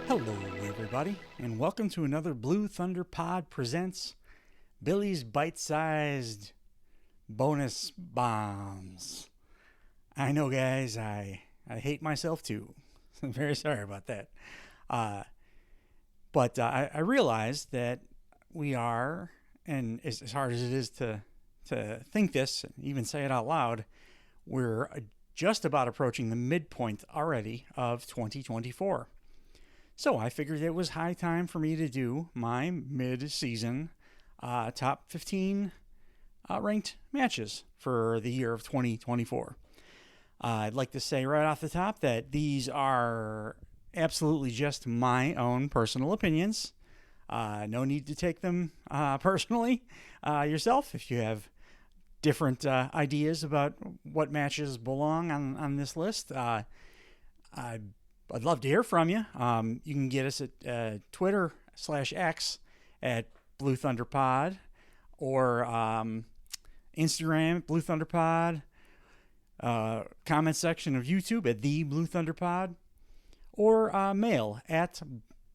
Hello, everybody, and welcome to another Blue Thunder Pod presents Billy's Bite-Sized Bonus Bombs. I know, guys, I hate myself too. I'm very sorry about that. But I realized that we are, and as hard as it is to think this, and even say it out loud, we're just about approaching the midpoint already of 2024. So I figured it was high time for me to do my mid-season top 15 ranked matches for the year of 2024. I'd like to say right off the top that these are absolutely just my own personal opinions. No need to take them personally yourself if you have different ideas about what matches belong on this list. I'd love to hear from you. You can get us at Twitter/X at Blue Thunder Pod, or Instagram Blue Thunder Pod, comment section of YouTube at The Blue Thunder Pod, or mail at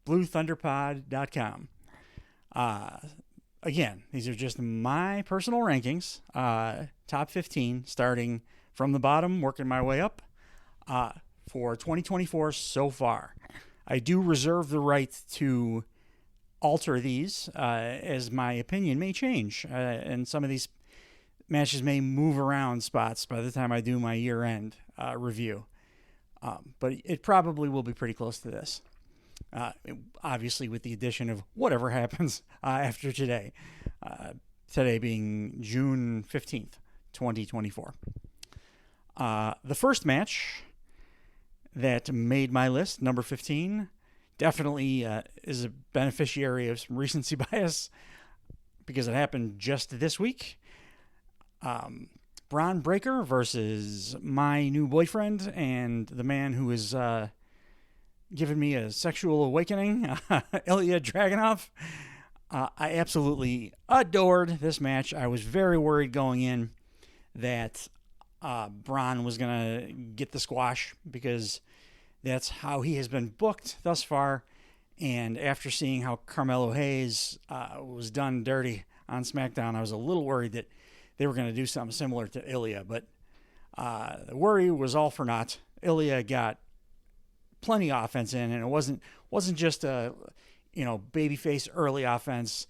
bluethunderpod.com. Again, these are just my personal rankings, top 15, starting from the bottom, working my way up. For 2024 so far. I do reserve the right to alter these as my opinion may change, and some of these matches may move around spots by the time I do my year-end review. But it probably will be pretty close to this. Obviously with the addition of whatever happens after today. Today being June 15th, 2024. The first match that made my list, number 15, definitely is a beneficiary of some recency bias because it happened just this week. Bron Breakker versus my new boyfriend and the man who has given me a sexual awakening, Ilya Dragunov. I absolutely adored this match. I was very worried going in that Bron was going to get the squash because that's how he has been booked thus far. And after seeing how Carmelo Hayes was done dirty on SmackDown, I was a little worried that they were going to do something similar to Ilya. But the worry was all for naught. Ilya got plenty of offense in, and it wasn't just a babyface early offense.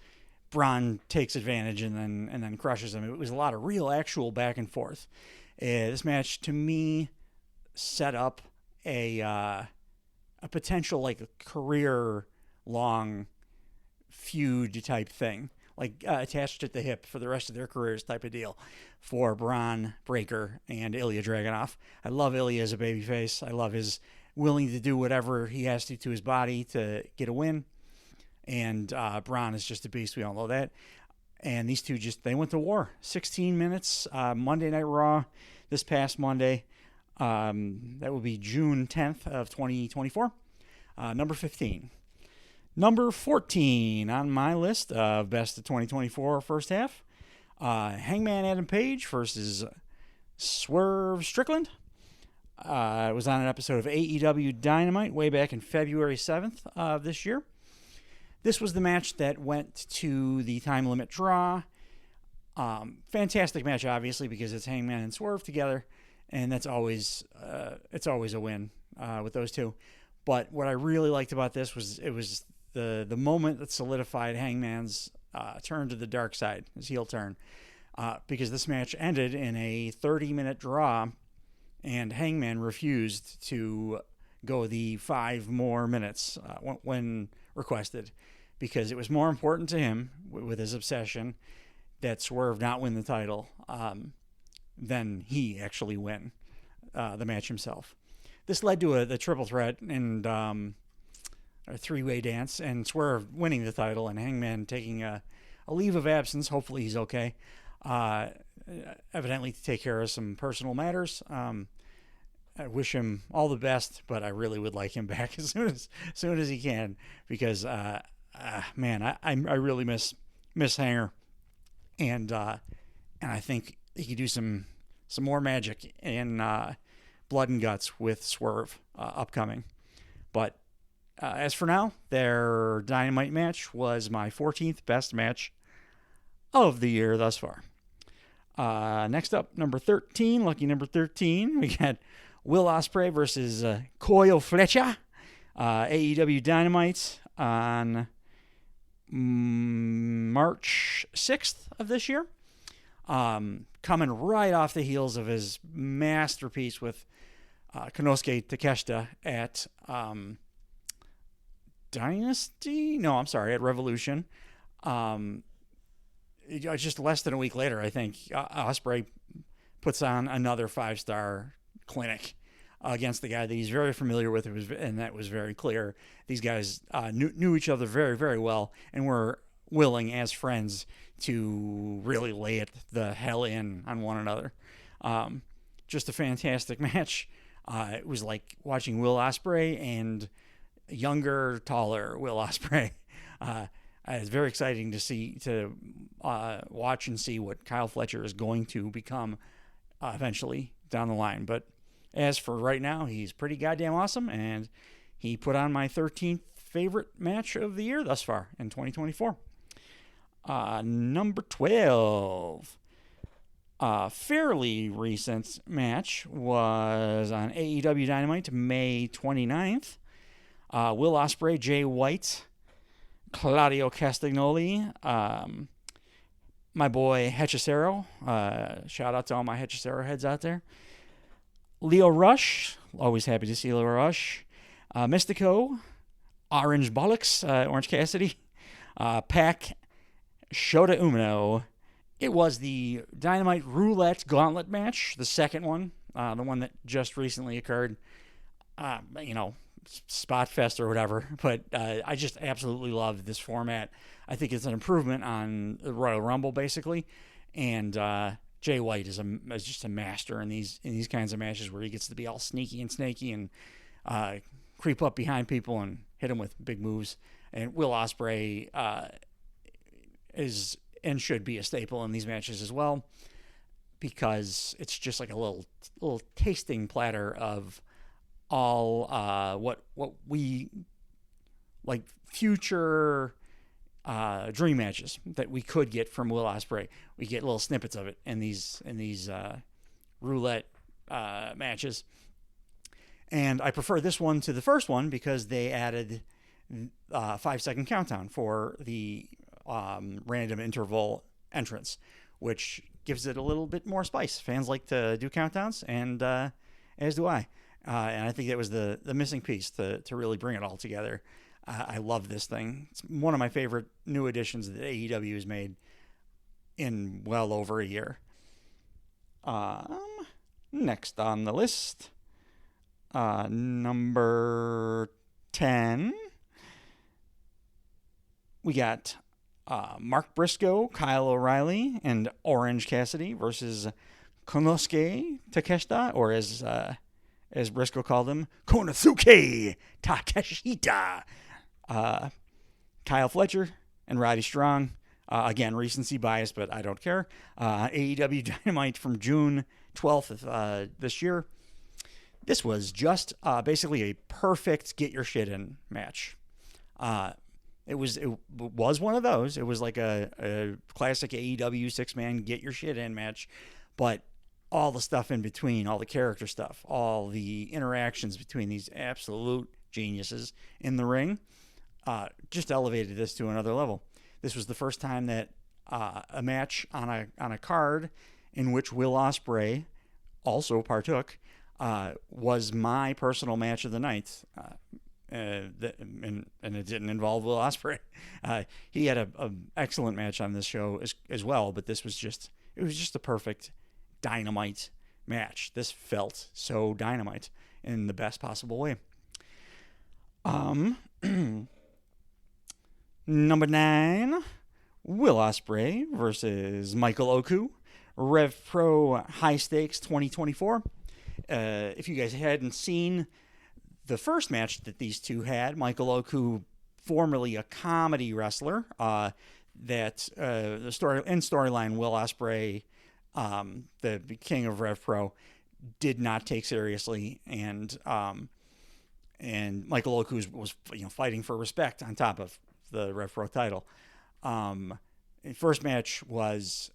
Bron takes advantage and then crushes him. It was a lot of real, actual back and forth. This match, to me, set up a potential like career-long feud type thing, like attached at the hip for the rest of their careers type of deal for Bron Breakker and Ilya Dragunov. I love Ilya as a babyface. I love his willing to do whatever he has to his body to get a win. And Bron is just a beast. We all know that. And these two they went to war. 16 minutes, Monday Night Raw this past Monday. That would be June 10th of 2024. Number 15. Number 14 on my list of best of 2024 first half. Hangman Adam Page versus Swerve Strickland. It was on an episode of AEW Dynamite way back in February 7th of this year. This was the match that went to the time limit draw. Fantastic match, obviously, because it's Hangman and Swerve together, and that's always it's always a win with those two. But what I really liked about this was it was the moment that solidified Hangman's turn to the dark side, his heel turn, because this match ended in a 30-minute draw, and Hangman refused to go the 5 more minutes when requested, because it was more important to him with his obsession that Swerve not win the title than he actually win the match himself. This led to the triple threat and a 3-way dance, and Swerve winning the title and Hangman taking a leave of absence. Hopefully he's okay. Evidently to take care of some personal matters. I wish him all the best, but I really would like him back as soon as he can, because man, I really miss Hanger, and I think he could do some more magic in Blood and Guts with Swerve upcoming. But As for now, their Dynamite match was my 14th best match of the year thus far. Next up, number 13, lucky number 13, we got Will Ospreay versus Coyle Fletcher, AEW Dynamite on March 6th of this year. Coming right off the heels of his masterpiece with Konosuke Takeshita at Dynasty? No, I'm sorry, at Revolution. Just less than a week later, I think, Ospreay puts on another 5-star clinic against the guy that he's very familiar with, and that was very clear. These guys knew each other very, very well and were willing, as friends, to really lay it the hell in on one another. Just a fantastic match. It was like watching Will Ospreay and younger, taller Will Ospreay. It's very exciting to watch and see what Kyle Fletcher is going to become eventually down the line. But as for right now, he's pretty goddamn awesome, and he put on my 13th favorite match of the year thus far in 2024. Number 12. Fairly recent match was on AEW Dynamite May 29th. Will Ospreay, Jay White, Claudio Castagnoli, my boy Hechicero. Shout out to all my Hechicero heads out there. Leo Rush, always happy to see Leo Rush. Mystico, Orange Bollocks, Orange Cassidy. Pac, Shota Umino. It was the Dynamite Roulette Gauntlet match, the second one, the one that just recently occurred. Spot fest or whatever, but I just absolutely love this format. I think it's an improvement on the Royal Rumble, basically, and Jay White is just a master in these kinds of matches where he gets to be all sneaky and snaky and creep up behind people and hit them with big moves. And Will Ospreay is and should be a staple in these matches as well, because it's just like a little tasting platter of all what we like future dream matches that we could get from Will Ospreay. We get little snippets of it in these roulette matches, and I prefer this one to the first one because they added 5-second countdown for the random interval entrance, which gives it a little bit more spice. Fans like to do countdowns, and as do I. And I think that was the missing piece to really bring it all together. I love this thing. It's one of my favorite new additions that AEW has made in well over a year. Next on the list, number 10, we got Mark Briscoe, Kyle O'Reilly, and Orange Cassidy versus Konosuke Takeshita, or as Briscoe called him, Konosuke Takeshita. Kyle Fletcher and Roddy Strong. Again, recency bias, but I don't care. AEW Dynamite from June 12th of this year. This was just basically a perfect get your shit in match. It was one of those. It was like a classic AEW 6-man get your shit in match, but all the stuff in between, all the character stuff, all the interactions between these absolute geniuses in the ring, just elevated this to another level. This was the first time that a match on a card in which Will Ospreay also partook was my personal match of the night. And it didn't involve Will Ospreay. He had an excellent match on this show as well, but it was just a perfect Dynamite match. This felt so Dynamite in the best possible way. Number 9, Will Ospreay versus Michael Oku, Rev Pro High Stakes 2024. If you guys hadn't seen the first match that these two had, Michael Oku, formerly a comedy wrestler, that the storyline Will Ospreay, the king of Rev Pro, did not take seriously, and and Michael Oku was fighting for respect on top of the Rev Pro title. The first match was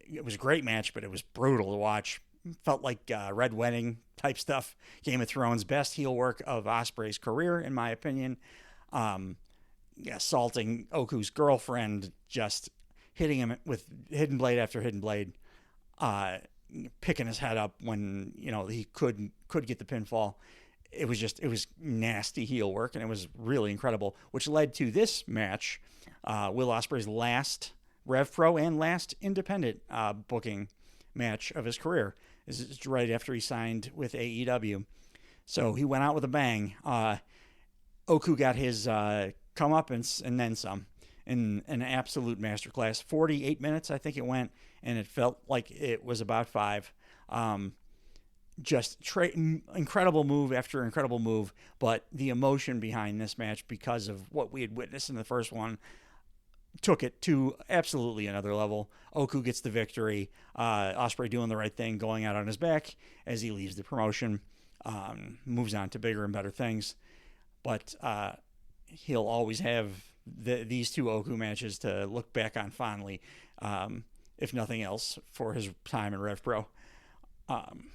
a great match, but it was brutal to watch. Felt like Red Wedding type stuff. Game of Thrones, best heel work of Ospreay's career, in my opinion. Assaulting Oku's girlfriend, just hitting him with hidden blade after hidden blade, picking his head up when he could get the pinfall. It was nasty heel work, and it was really incredible, which led to this match, Will Ospreay's last Rev Pro and last independent booking match of his career. This is right after he signed with AEW. So he went out with a bang. Oku got his comeuppance and then some in an absolute masterclass. 48 minutes, I think it went, and it felt like it was about 5. Incredible move after incredible move, but the emotion behind this match, because of what we had witnessed in the first one, took it to absolutely another level. Oku gets the victory. Ospreay doing the right thing, going out on his back as he leaves the promotion, moves on to bigger and better things. But he'll always have these two Oku matches to look back on fondly, if nothing else, for his time in Rev Pro,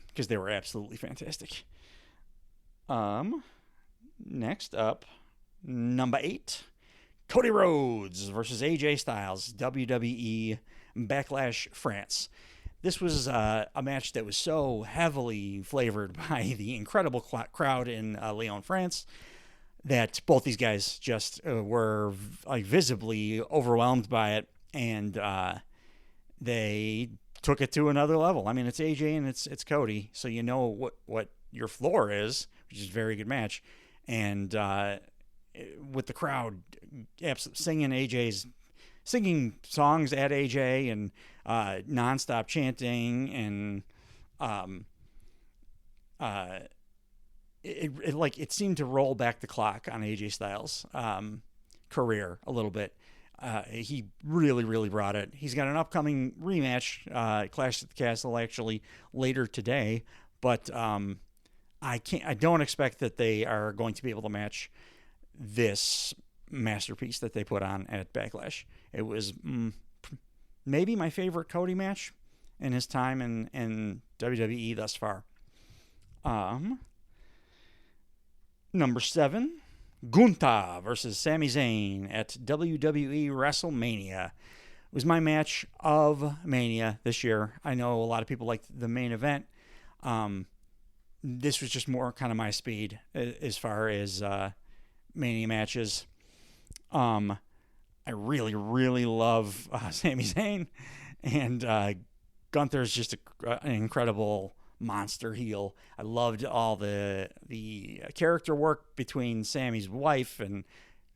because they were absolutely fantastic. Next up, number 8. Cody Rhodes versus AJ Styles, WWE Backlash France. This was a match that was so heavily flavored by the incredible crowd in Lyon, France, that both these guys just were visibly overwhelmed by it, and they took it to another level. I mean, it's AJ and it's Cody, so you know what your floor is, which is a very good match, and with the crowd singing songs at AJ and nonstop chanting, and it seemed to roll back the clock on AJ Styles' career a little bit. He really, really brought it. He's got an upcoming rematch, Clash at the Castle, actually later today, but I don't expect that they are going to be able to match this masterpiece that they put on at Backlash. It was maybe my favorite Cody match in his time in WWE thus far. Number 7, Gunther versus Sami Zayn at WWE WrestleMania. It was my match of Mania this year. I know a lot of people like the main event. This was just more kind of my speed as far as Mania matches. I really, really love Sami Zayn, and Gunther's just an incredible monster heel. I loved all the character work between Sammy's wife and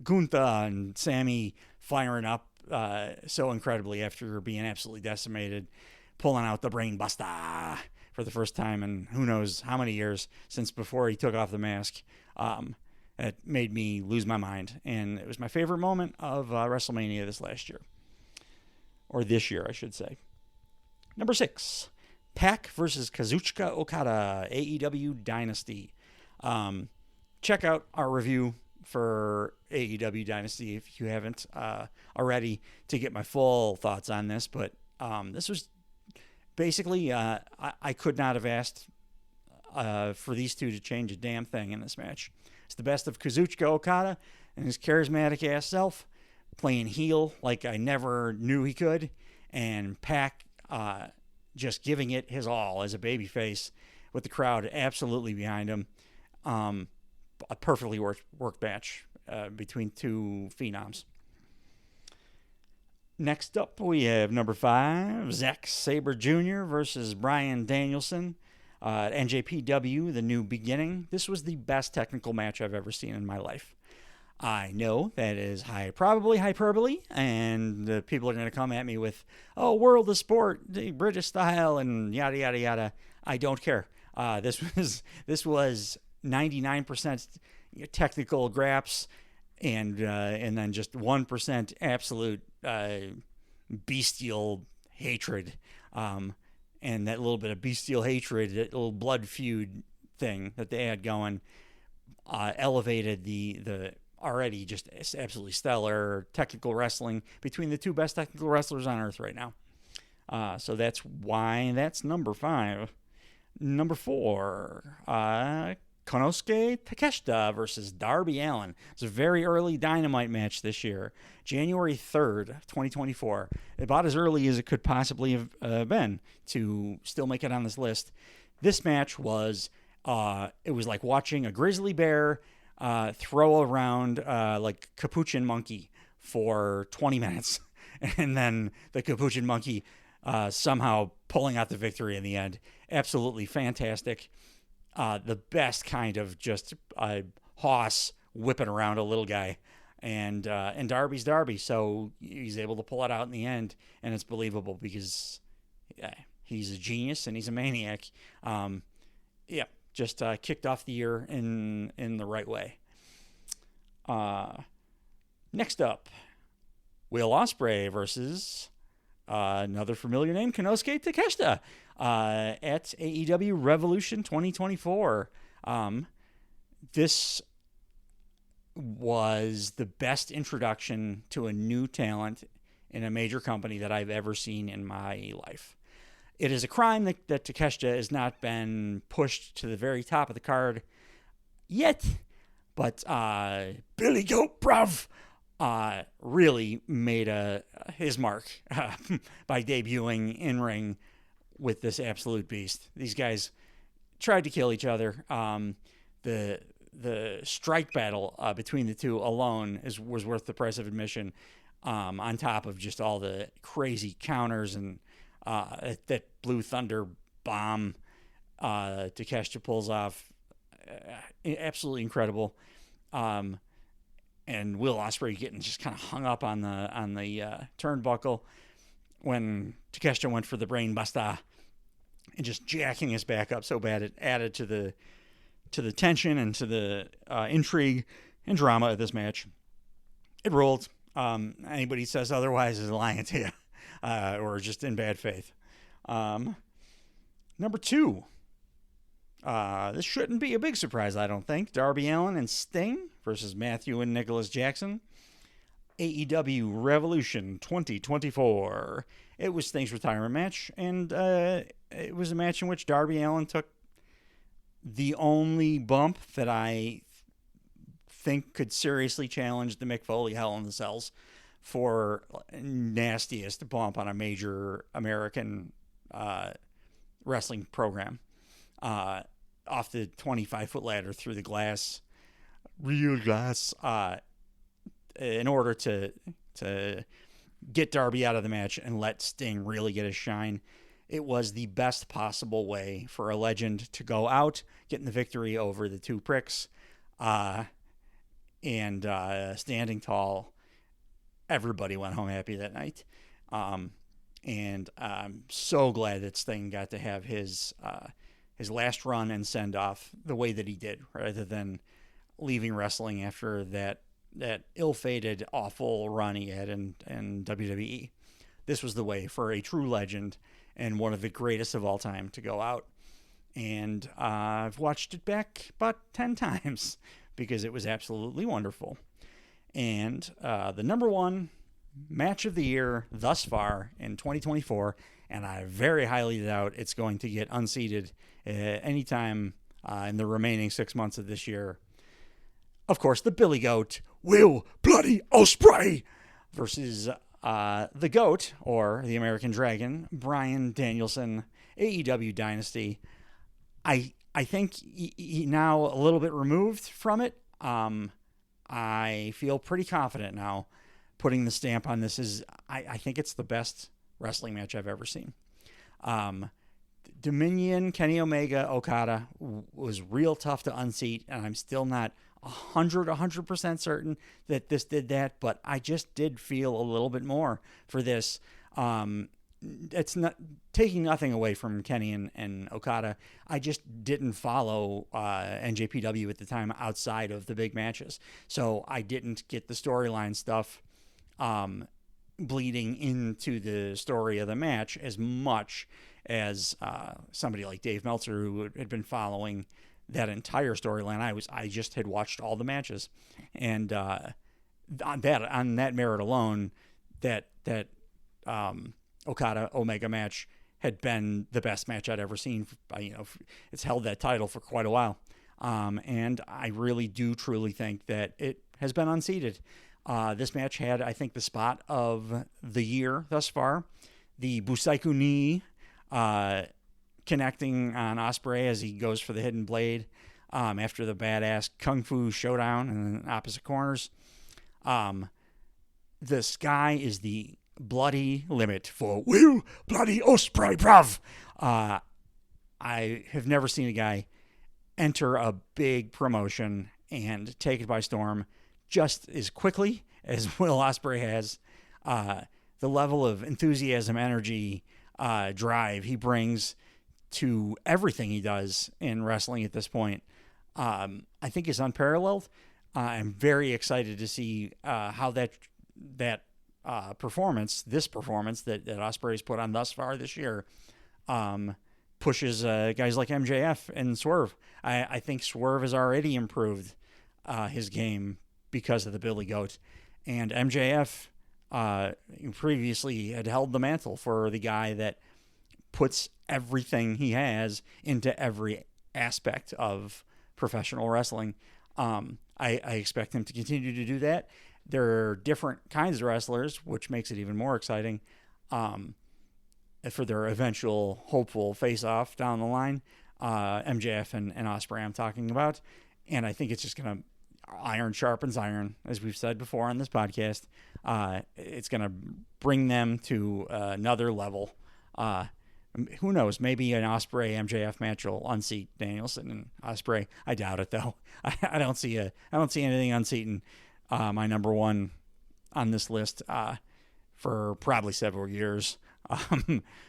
Gunther, and Sammy firing up so incredibly after being absolutely decimated, pulling out the brain buster for the first time in who knows how many years since before he took off the mask. It made me lose my mind, and it was my favorite moment of WrestleMania this year, I should say. Number 6, Pac versus Kazuchika Okada, AEW Dynasty. Check out our review for AEW Dynasty if you haven't already to get my full thoughts on this. But this was basically, I could not have asked for these two to change a damn thing in this match. It's the best of Kazuchika Okada and his charismatic ass self, playing heel like I never knew he could, and Pac just giving it his all as a babyface with the crowd absolutely behind him. A perfectly worked match between two phenoms. Next up, we have number 5, Zack Sabre Jr. versus Bryan Danielson. NJPW, The New Beginning. This was the best technical match I've ever seen in my life. I know that is probably hyperbole, and people are going to come at me with, oh, World of Sport, the British style, and yada, yada, yada. I don't care. This was 99% technical graps, and then just 1% absolute bestial hatred. And that little bit of bestial hatred, that little blood feud thing that they had going, elevated the already just absolutely stellar technical wrestling between the two best technical wrestlers on earth right now. So that's why that's number 5. Number 4, Konosuke Takeshita versus Darby Allin. It's a very early Dynamite match this year, January 3rd, 2024. About as early as it could possibly have been to still make it on this list. This match was, it was like watching a grizzly bear throw around like capuchin monkey for 20 minutes. And then the capuchin monkey somehow pulling out the victory in the end. Absolutely fantastic. The best kind of just hoss whipping around a little guy. And Darby's Darby, so he's able to pull it out in the end, and it's believable because he's a genius and he's a maniac. Just kicked off the year in the right way. Next up, Will Ospreay versus another familiar name, Konosuke Takeshita, at AEW Revolution 2024. This was the best introduction to a new talent in a major company that I've ever seen in my life. It is a crime that Takeshita has not been pushed to the very top of the card yet, but Billy Goat Bruv really made his mark by debuting in ring with this absolute beast. These guys tried to kill each other. The strike battle between the two alone was worth the price of admission. On top of just all the crazy counters and that Blue Thunder bomb Takeshita pulls off, absolutely incredible. And Will Ospreay getting just kind of hung up on the turnbuckle when Takeshita went for the brain buster and just jacking his back up so bad it added to the tension and to the intrigue and drama of this match. It rolled. Anybody says otherwise is lying to you or just in bad faith. Number 2. This shouldn't be a big surprise, I don't think. Darby Allin and Sting versus Matthew and Nicholas Jackson. AEW Revolution 2024. It was Sting's retirement match, and it was a match in which Darby Allin took the only bump that I think could seriously challenge the Mick Foley Hell in the Cells for nastiest bump on a major American wrestling program. Off the 25-foot ladder through the glass, real glass, in order to get Darby out of the match and let Sting really get his shine. It was the best possible way for a legend to go out, getting the victory over the two pricks, and standing tall. Everybody went home happy that night. And I'm so glad that Sting got to have his last run and send off the way that he did, rather than leaving wrestling after that ill-fated, awful run he had in WWE. This was the way for a true legend and one of the greatest of all time to go out. And I've watched it back about 10 times because it was absolutely wonderful. And the number 1 match of the year thus far in 2024, and I very highly doubt it's going to get unseated anytime in the remaining 6 months of this year. Of course, the Billy Goat, Will Bloody Ospreay, versus the Goat, or the American Dragon, Bryan Danielson, AEW Dynasty. I think he now a little bit removed from it. I feel pretty confident now putting the stamp on this. I think it's the best wrestling match I've ever seen. Dominion, Kenny Omega, Okada was real tough to unseat, and I'm still not 100% certain that this did that, but I just did feel a little bit more for this. It's not taking nothing away from Kenny and Okada. I just didn't follow NJPW at the time outside of the big matches, so I didn't get the storyline stuff bleeding into the story of the match as much as somebody like Dave Meltzer, who had been following that entire storyline. I just had watched all the matches, and on that merit alone, that Okada Omega match had been the best match I'd ever seen. It's held that title for quite a while, and I really do truly think that it has been unseated. This match had, I think, the spot of the year thus far. The Busaiku knee connecting on Ospreay as he goes for the hidden blade after the badass Kung Fu showdown in the opposite corners. The sky is the bloody limit for Will Bloody Ospreay, bruv. I have never seen a guy enter a big promotion and take it by storm just as quickly as Will Ospreay has. The level of enthusiasm, energy, drive he brings to everything he does in wrestling at this point, I think is unparalleled. I'm very excited to see how that performance that Ospreay's put on thus far this year, pushes guys like MJF and Swerve. I think Swerve has already improved his game because of the Billy Goat, and MJF previously had held the mantle for the guy that puts everything he has into every aspect of professional wrestling. I expect him to continue to do that. There are different kinds of wrestlers, which makes it even more exciting for their eventual hopeful face-off down the line. MJF and Ospreay I'm talking about. And I think it's just going to iron sharpens iron, as we've said before on this podcast. It's going to bring them to another level. Who knows? Maybe an Ospreay MJF match will unseat Danielson and Ospreay. I doubt it, though. I don't see anything unseating my number one on this list for probably several years.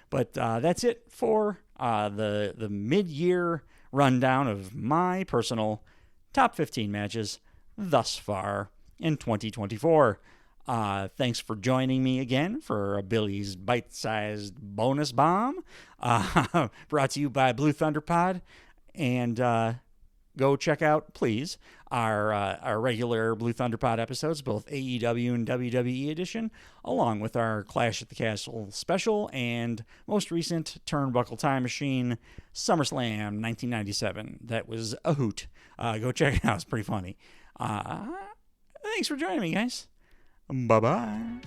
But that's it for the mid-year rundown of my personal top 15 matches thus far in 2024. Thanks for joining me again for a Billy's Bite-Sized Bonus Bomb, brought to you by Blue Thunder Pod. And go check out, please, our regular Blue Thunder Pod episodes, both AEW and WWE edition, along with our Clash at the Castle special and most recent Turnbuckle Time Machine SummerSlam 1997. That was a hoot. Go check it out. It's pretty funny. Thanks for joining me, guys. Bye-bye.